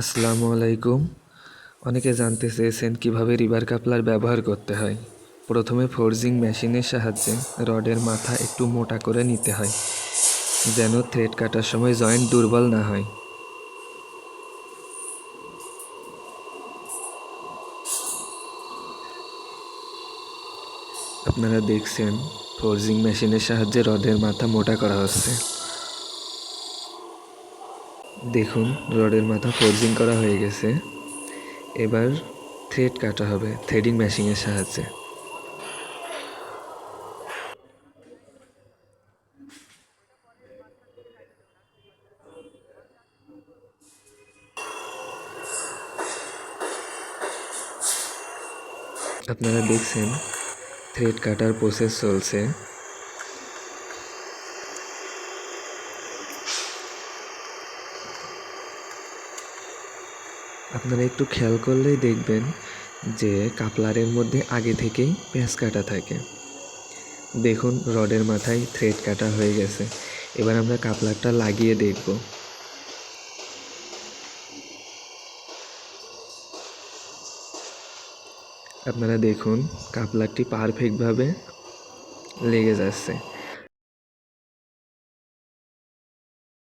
আসসালামু আলাইকুম। অনেকে জানতে চেয়েছেন কিভাবে রিবার কাপলার ব্যবহার করতে হয়। প্রথমে ফোর্জিং মেশিনের সাহায্যে রডের মাথা একটু মোটা করে নিতে হয়, যেন থ্রেড কাটার সময় জয়েন্ট দুর্বল না হয়। আপনারা দেখছেন ফোর্জিং মেশিনের সাহায্যে রডের মাথা মোটা করা হচ্ছে। দেখুন, রডের মাথা ফোর্জিং করা হয়ে গেছে। এবার থ্রেড কাটা হবে থ্রেডিং মেশিনের সাহায্যে। আপনারা দেখছেন থ্রেড কাটার প্রসেস চলছে। আপনারা একটু খেয়াল করলেই দেখবেন যে কাপলারের মধ্যে আগে থেকেই প্যাঁচ কাটা থাকে। দেখুন, রডের মাথায় থ্রেড কাটা হয়ে গেছে। এবার আমরা কাপলারটা লাগিয়ে দেখব। আপনারা দেখুন, কাপলারটি পারফেক্টভাবে লেগে যাচ্ছে।